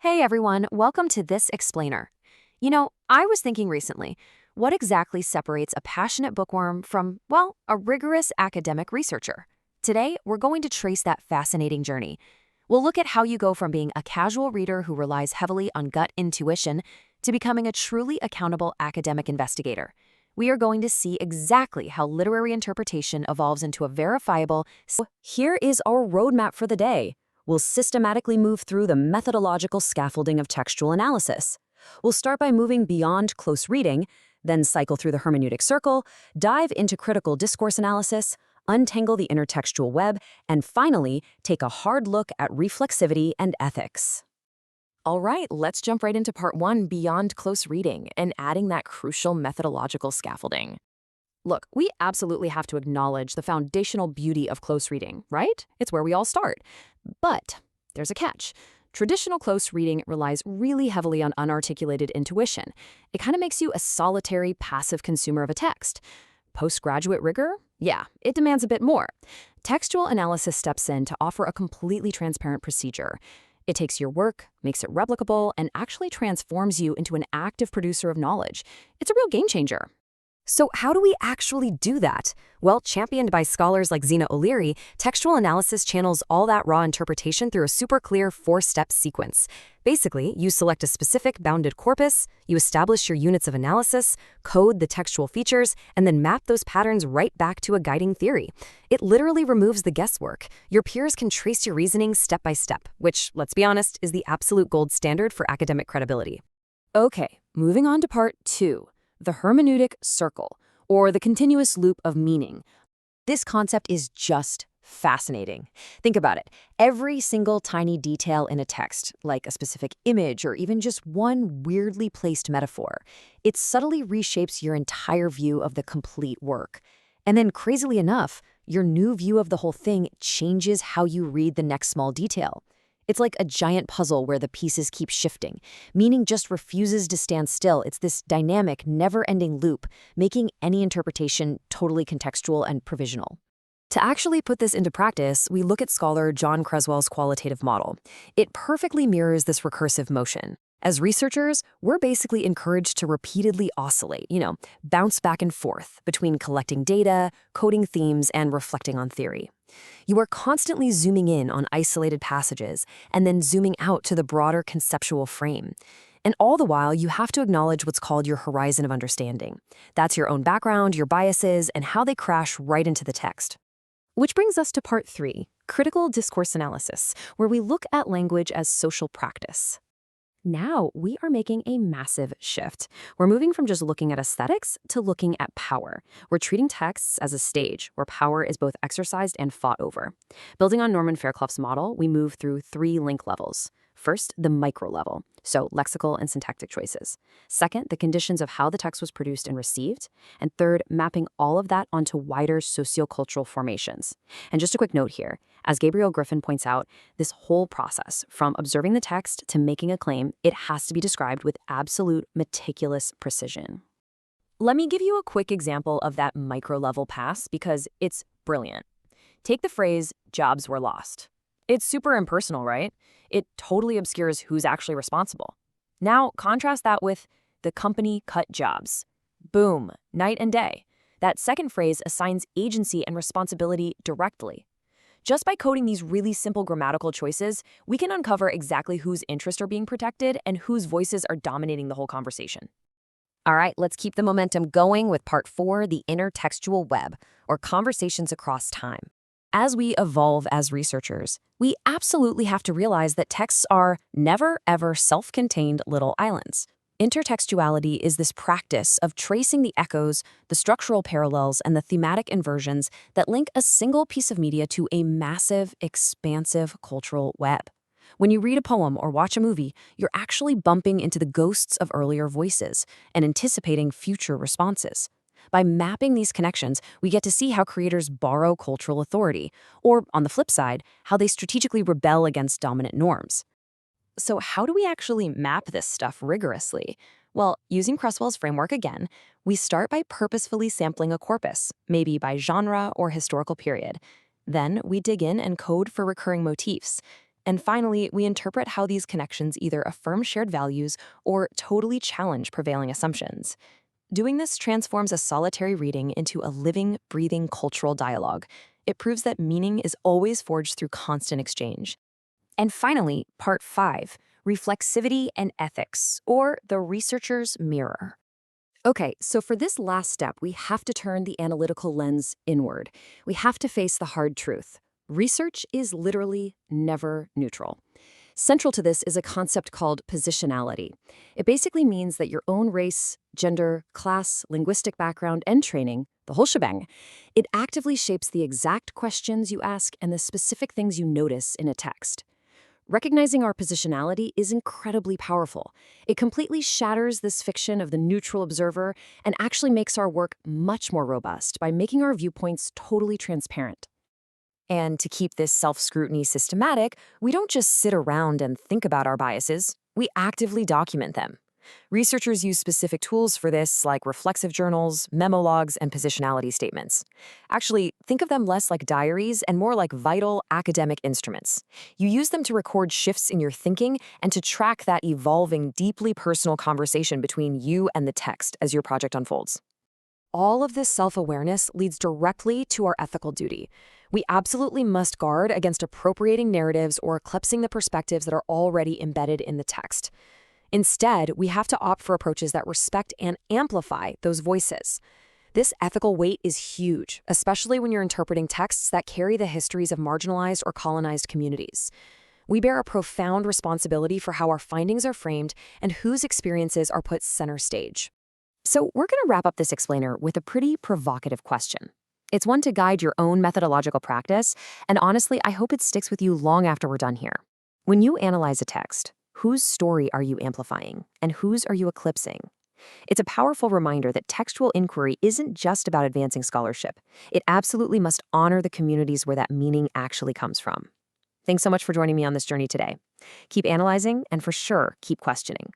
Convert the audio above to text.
Hey everyone, welcome to this explainer. I was thinking recently, what exactly separates a passionate bookworm from, well, a rigorous academic researcher? Today, we're going to trace that fascinating journey. We'll look at how you go from being a casual reader who relies heavily on gut intuition to becoming a truly accountable academic investigator. We are going to see exactly how literary interpretation evolves into a verifiable. So here is our roadmap for the day. We'll systematically move through the methodological scaffolding of textual analysis. We'll start by moving beyond close reading, then cycle through the hermeneutic circle, dive into critical discourse analysis, untangle the intertextual web, and finally, take a hard look at reflexivity and ethics. All right, let's jump right into part one, beyond close reading, and adding that crucial methodological scaffolding. Look, we absolutely have to acknowledge the foundational beauty of close reading, right? It's where we all start. But there's a catch. Traditional close reading relies really heavily on unarticulated intuition. It kind of makes you a solitary, passive consumer of a text. Postgraduate rigor? Yeah, it demands a bit more. Textual analysis steps in to offer a completely transparent procedure. It takes your work, makes it replicable, and actually transforms you into an active producer of knowledge. It's a real game changer. So how do we actually do that? Well, championed by scholars like Zena O'Leary, textual analysis channels all that raw interpretation through a super clear four-step sequence. Basically, you select a specific bounded corpus, you establish your units of analysis, code the textual features, and then map those patterns right back to a guiding theory. It literally removes the guesswork. Your peers can trace your reasoning step by step, which, let's be honest, is the absolute gold standard for academic credibility. Okay, moving on to part two. The hermeneutic circle, or the continuous loop of meaning. This concept is just fascinating. Think about it. Every single tiny detail in a text, like a specific image or even just one weirdly placed metaphor, it subtly reshapes your entire view of the complete work. And then, crazily enough, your new view of the whole thing changes how you read the next small detail. It's like a giant puzzle where the pieces keep shifting. Meaning just refuses to stand still. It's this dynamic, never-ending loop, making any interpretation totally contextual and provisional. To actually put this into practice, we look at scholar John Creswell's qualitative model. It perfectly mirrors this recursive motion. As researchers, we're basically encouraged to repeatedly oscillate, bounce back and forth between collecting data, coding themes, and reflecting on theory. You are constantly zooming in on isolated passages and then zooming out to the broader conceptual frame. And all the while, you have to acknowledge what's called your horizon of understanding. That's your own background, your biases, and how they crash right into the text. Which brings us to part three, critical discourse analysis, where we look at language as social practice. Now we are making a massive shift. We're moving from just looking at aesthetics to looking at power. We're treating texts as a stage where power is both exercised and fought over. Building on Norman Fairclough's model, we move through three link levels. First, the micro level, so lexical and syntactic choices. Second, the conditions of how the text was produced and received. And third, mapping all of that onto wider sociocultural formations. And just a quick note here, as Gabriel Griffin points out, this whole process, from observing the text to making a claim, it has to be described with absolute meticulous precision. Let me give you a quick example of that micro-level pass because it's brilliant. Take the phrase, "jobs were lost." It's super impersonal, right? It totally obscures who's actually responsible. Now, contrast that with "the company cut jobs." Boom, night and day. That second phrase assigns agency and responsibility directly. Just by coding these really simple grammatical choices, we can uncover exactly whose interests are being protected and whose voices are dominating the whole conversation. All right, let's keep the momentum going with part four, the intertextual web, or conversations across time. As we evolve as researchers, we absolutely have to realize that texts are never, ever self-contained little islands. Intertextuality is this practice of tracing the echoes, the structural parallels, and the thematic inversions that link a single piece of media to a massive, expansive cultural web. When you read a poem or watch a movie, you're actually bumping into the ghosts of earlier voices and anticipating future responses. By mapping these connections, we get to see how creators borrow cultural authority, or, on the flip side, how they strategically rebel against dominant norms. So how do we actually map this stuff rigorously? Well, using Creswell's framework again, we start by purposefully sampling a corpus, maybe by genre or historical period. Then we dig in and code for recurring motifs. And finally, we interpret how these connections either affirm shared values or totally challenge prevailing assumptions. Doing this transforms a solitary reading into a living, breathing cultural dialogue. It proves that meaning is always forged through constant exchange. And finally, part 5, reflexivity and ethics, or the researcher's mirror. Okay, so for this last step, we have to turn the analytical lens inward. We have to face the hard truth. Research is literally never neutral. Central to this is a concept called positionality. It basically means that your own race, gender, class, linguistic background, and training, the whole shebang, it actively shapes the exact questions you ask and the specific things you notice in a text. Recognizing our positionality is incredibly powerful. It completely shatters this fiction of the neutral observer and actually makes our work much more robust by making our viewpoints totally transparent. And to keep this self-scrutiny systematic, we don't just sit around and think about our biases, we actively document them. Researchers use specific tools for this, like reflexive journals, memo logs, and positionality statements. Actually, think of them less like diaries and more like vital academic instruments. You use them to record shifts in your thinking and to track that evolving, deeply personal conversation between you and the text as your project unfolds. All of this self-awareness leads directly to our ethical duty. We absolutely must guard against appropriating narratives or eclipsing the perspectives that are already embedded in the text. Instead, we have to opt for approaches that respect and amplify those voices. This ethical weight is huge, especially when you're interpreting texts that carry the histories of marginalized or colonized communities. We bear a profound responsibility for how our findings are framed and whose experiences are put center stage. So we're going to wrap up this explainer with a pretty provocative question. It's one to guide your own methodological practice, and honestly, I hope it sticks with you long after we're done here. When you analyze a text, whose story are you amplifying, and whose are you eclipsing? It's a powerful reminder that textual inquiry isn't just about advancing scholarship. It absolutely must honor the communities where that meaning actually comes from. Thanks so much for joining me on this journey today. Keep analyzing, and for sure, keep questioning.